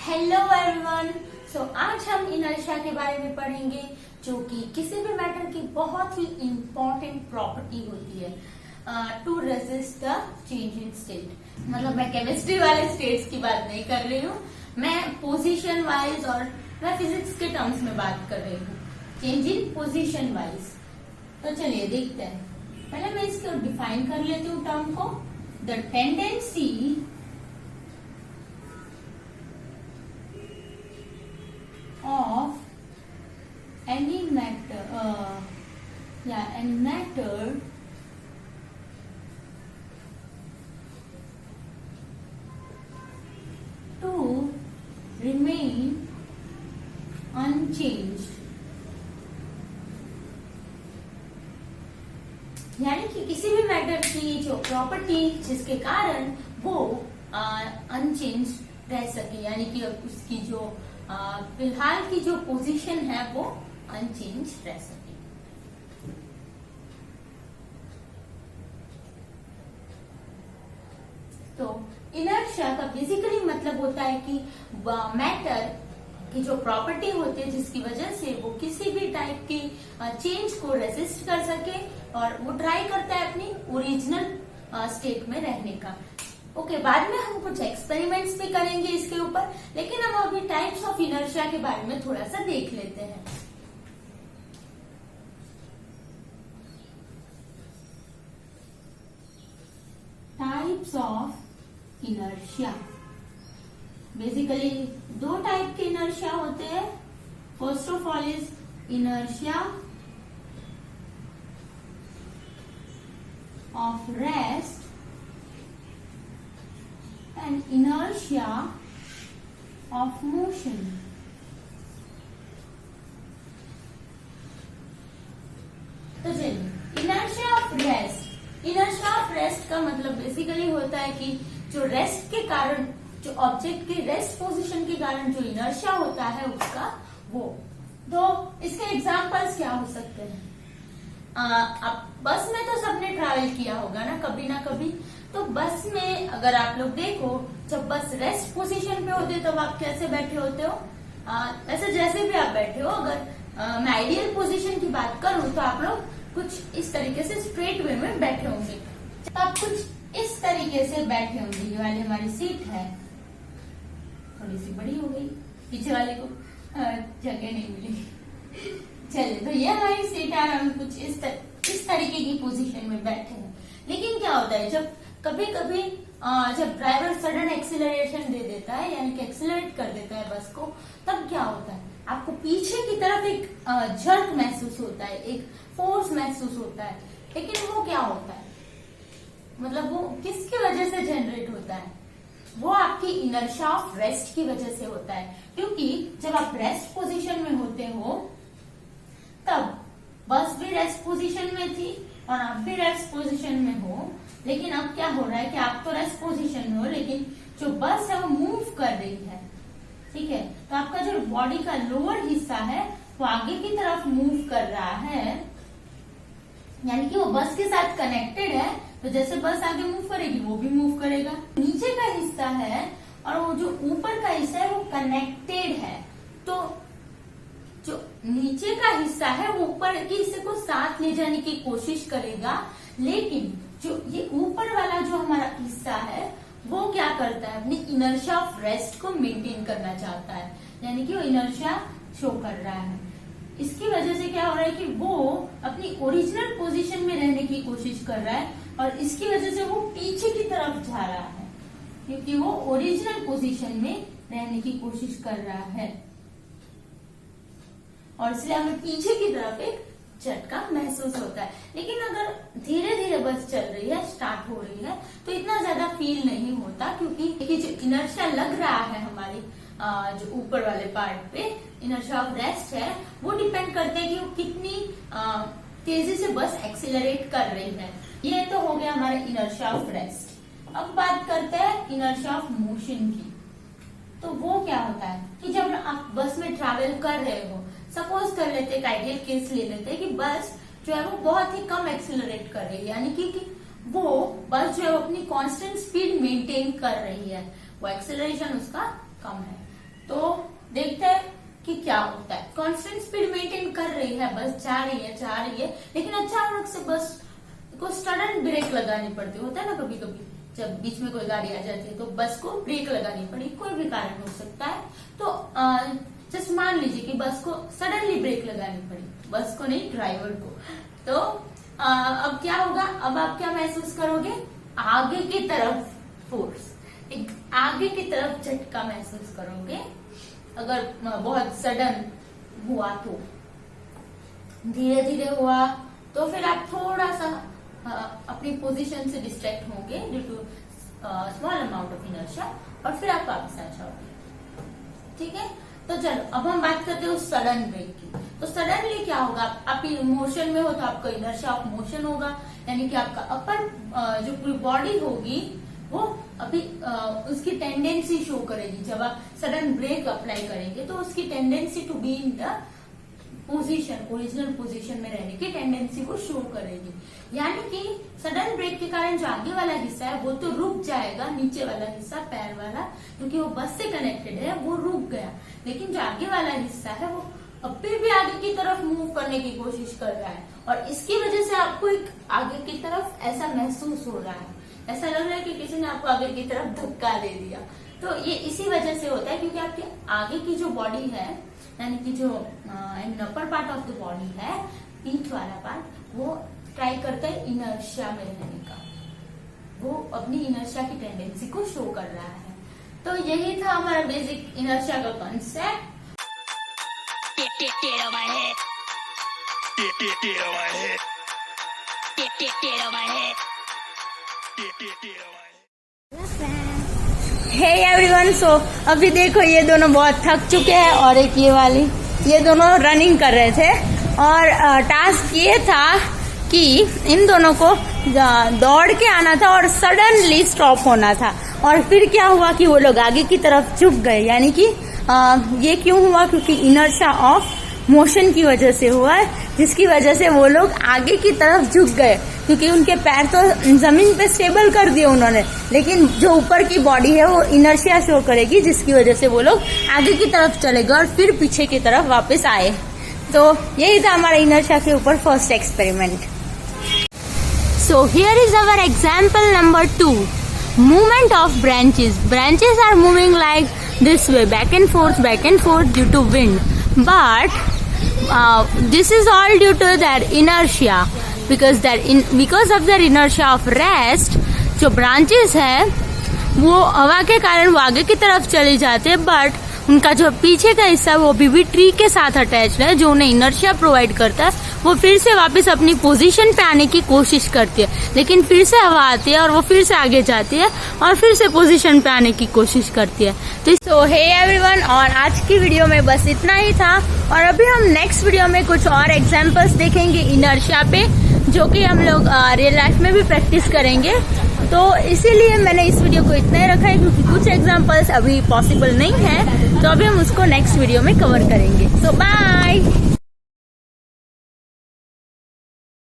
Hello everyone. आज हम inertia के बारे में पढ़ेंगे, जो कि किसी भी मैटर की बहुत ही इम्पोर्टेंट प्रॉपर्टी होती है to resist the change in state. मतलब मैं केमिस्ट्री वाले स्टेट्स की बात नहीं कर रही हूँ, मैं पोजीशन वाइज और मैं फिजिक्स के टर्म्स में बात कर रही हूँ, चेंज इन पोजीशन वाइज। तो चलिए देखते हैं। पहले मैं इसको डिफाइन कर लेती हूँ टर्म को। The tendency of any matter to remain unchanged, यानी कि किसी भी मैटर की जो प्रॉपर्टी जिसके कारण वो अनचेंज रह सके, यानी कि उसकी जो फिलहाल की जो पोजीशन है वो अनचेंज रह सके। तो इनर्शिया का बेसिकली मतलब होता है कि मैटर की जो प्रॉपर्टी होती है जिसकी वजह से वो किसी भी टाइप की चेंज को रेजिस्ट कर सके और वो ट्राई करता है अपनी ओरिजिनल स्टेट में रहने का। ओके, बाद में हम कुछ एक्सपेरिमेंट्स भी करेंगे इसके ऊपर, लेकिन हम अभी टाइप्स ऑफ इनर्शिया के बारे में थोड़ा सा देख लेते हैं। टाइप्स ऑफ इनर्शिया, बेसिकली दो टाइप के इनर्शिया होते हैं। First of all is inertia of rest and inertia of motion. तो चलिए, inertia of rest, inertia of rest का मतलब बेसिकली होता है कि जो रेस्ट के कारण, जो ऑब्जेक्ट की रेस्ट पोजीशन के कारण जो इनर्शिया होता है उसका वो। तो इसके एग्जांपल्स क्या हो सकते हैं? अब बस में तो सबने ट्रैवल किया होगा ना कभी। तो बस में अगर आप लोग देखो, जब बस रेस्ट पोजीशन पे होते तब आप कैसे बैठे होते हो? वैसे जैसे भी आप बैठे हो, अगर मैं आइडियल पोजीशन की बात करूं तो आप लोग कुछ इस तरीके से स्ट्रेट वे में बैठे होंगे। तो आप कुछ इस तरीके से बैठे होंगे। ये वाली हमारी सीट है, थोड़ी सी बड़ी हो गई, पीछे वाले को जगह नहीं मिली। चलिए, तो ये हमारी सीट है, हम कुछ इस तरीके की पोजीशन में बैठे हैं। लेकिन क्या होता है, जब कभी कभी जब ड्राइवर सडन एक्सीलरेशन दे देता है, यानी कि एक्सीलरेट कर देता है बस को, तब क्या होता है, आपको पीछे की तरफ एक जर्क महसूस होता है, एक फोर्स महसूस होता है। लेकिन वो क्या होता है, मतलब वो किसकी वजह से जनरेट होता है? वो आपकी इनर्शिया ऑफ रेस्ट की वजह से होता है। क्योंकि जब आप रेस्ट पोजीशन में होते हो तब बस भी रेस्ट पोजीशन में थी और आप भी रेस्ट पोजीशन में हो। लेकिन अब क्या हो रहा है कि आप तो रेस्ट पोजीशन में हो, लेकिन जो बस है वो मूव कर रही है। ठीक है, तो आपका जो बॉडी का लोअर हिस्सा है वो आगे की तरफ मूव कर रहा है, यानी कि वो बस के साथ कनेक्टेड है। तो जैसे बस आगे मूव करेगी वो भी मूव करेगा। नीचे का हिस्सा है और वो जो ऊपर का हिस्सा है वो कनेक्टेड है। तो जो नीचे का हिस्सा है वो ऊपर के हिस्से को साथ ले जाने की कोशिश करेगा, लेकिन जो ये ऊपर वाला जो हमारा हिस्सा है वो क्या करता है, अपनी इनर्शिया ऑफ रेस्ट को मेंटेन करना चाहता है, यानी कि वो इनर्शिया शो कर रहा है। इसकी वजह से क्या हो रहा है कि वो अपनी ओरिजिनल पोजीशन में रहने की कोशिश कर रहा है और इसकी वजह से वो पीछे की तरफ जा रहा है, क्योंकि वो ओरिजिनल पोजीशन में रहने की कोशिश कर रहा है और इसलिए हमें पीछे की तरफ एक झटका महसूस होता है। लेकिन अगर धीरे धीरे बस चल रही है, स्टार्ट हो रही है, तो इतना ज्यादा फील नहीं होता, क्योंकि जो इनर्शिया लग रहा है हमारी जो ऊपर वाले पार्ट पे, इनर्शिया ऑफ रेस्ट है, वो डिपेंड करते हैं कि वो कितनी तेजी से बस एक्सीलरेट कर रही है। ये तो हो गया हमारा इनर्शिया ऑफ रेस्ट। अब बात करते हैं इनर्शिया ऑफ मोशन की। तो वो क्या होता है कि जब आप बस में ट्रैवल कर रहे हो, सपोज कर लेते हैं, आइडियल केस ले लेते हैं कि बस जो है वो बहुत ही कम एक्सीलरेट कर रही है, यानी कि वो बस जो है अपनी कांस्टेंट स्पीड मेंटेन कर रही है, वो एक्सेलरेशन उसका कम है। तो देखते हैं कि क्या होता है। कांस्टेंट स्पीड मेंटेन कर रही है, बस जा रही है, लेकिन अचानक से बस को सडन ब्रेक लगानी पड़ती होता है ना, कभी कभी जब बीच में कोई गाड़ी आ जाती है तो बस को ब्रेक लगानी पड़ी, कोई भी कारण हो सकता है। तो जस्ट मान लीजिए कि बस को सडनली ब्रेक लगानी पड़ी, बस को नहीं ड्राइवर को। तो अब क्या होगा, अब आप क्या महसूस करोगे, आगे की तरफ फोर्स, एक आगे की तरफ झटका महसूस करोगे। अगर बहुत सडन हुआ तो, धीरे धीरे हुआ तो फिर आप थोड़ा सा अपनी पोजीशन से डिस्ट्रैक्ट होंगे due to small amount of inertia, और फिर आप वापस आ जाओगे। ठीक है, तो चलो अब हम बात करते हैं उस सडन ब्रेक की। तो सडनली क्या होगा, आप मोशन में हो तो आपका इनर्शिया ऑफ मोशन होगा, यानी कि आपका अपर जो पूरी बॉडी होगी वो अभी उसकी टेंडेंसी शो करेगी। जब आप सडन ब्रेक अप्लाई करेंगे तो उसकी tendency to be in the position, original position में रहने की टेंडेंसी को शो करेगी। यानी कि सडन ब्रेक के कारण जो आगे वाला हिस्सा है वो तो रुक जाएगा, नीचे वाला हिस्सा पैर वाला, क्योंकि वो बस से कनेक्टेड है, वो रुक गया। लेकिन जो आगे वाला हिस्सा है वो अब फिर भी आगे की तरफ मूव करने की कोशिश कर रहा है, और इसकी वजह से आपको एक आगे की तरफ ऐसा महसूस हो रहा है, ऐसा लग रहा है कि किसी ने आपको आगे की तरफ धक्का दे दिया। तो ये इसी वजह से होता है, क्योंकि आपके आगे की जो बॉडी है, यानी कि जो upper part of the body है, पीठ वाला पार्ट, वो ट्राई करता है इनर्शिया में रहने का, वो अपनी इनर्शिया की टेंडेंसी को शो कर रहा है। तो यही था हमारा बेसिक इनर्शिया का कॉन्सेप्ट। हे एवरीवन, सो अभी देखो ये दोनों बहुत थक चुके हैं, और एक ये दोनों रनिंग कर रहे थे, और टास्क ये था कि इन दोनों को दौड़ के आना था और सडनली स्टॉप होना था। और फिर क्या हुआ कि वो लोग आगे की तरफ झुक गए, यानी कि ये क्यों हुआ, क्योंकि इनर्शिया ऑफ मोशन की वजह से हुआ है, जिसकी वजह से वो लोग आगे की तरफ झुक गए, क्योंकि उनके पैर तो जमीन पे स्टेबल कर दिए उन्होंने, लेकिन जो ऊपर की बॉडी है वो इनर्शिया शो करेगी, जिसकी वजह से वो लोग आगे की तरफ चले गए और फिर पीछे की तरफ वापस आए। तो यही था हमारा इनर्शिया के ऊपर first experiment. So here is our example number 2. Movement of branches. Branches are moving like this way, back and forth due to wind. But this is all due to their inertia, because of their inertia of rest, जो branches है वो हवा के कारण वो आगे की तरफ चले जाते हैं, बट उनका जो पीछे का हिस्सा वो अभी भी ट्री के साथ अटैच्ड है, जो उन्हें इनर्शिया प्रोवाइड करता है। वो फिर से वापस अपनी पोजीशन पे आने की कोशिश करती है, लेकिन फिर से हवा आती है और वो फिर से आगे जाती है और फिर से पोजीशन पे आने की कोशिश करती है। तो हे एवरीवन, और आज की वीडियो में बस इतना ही था, और अभी हम नेक्स्ट वीडियो में कुछ और एग्जाम्पल्स देखेंगे इनर्शिया पे, जो कि हम लोग रियल लाइफ में भी प्रैक्टिस करेंगे। तो इसीलिए मैंने इस वीडियो को इतना ही रखा है, क्योंकि कुछ एग्जाम्पल्स अभी पॉसिबल नहीं है, तो अभी हम उसको नेक्स्ट वीडियो में कवर करेंगे। सो बाय।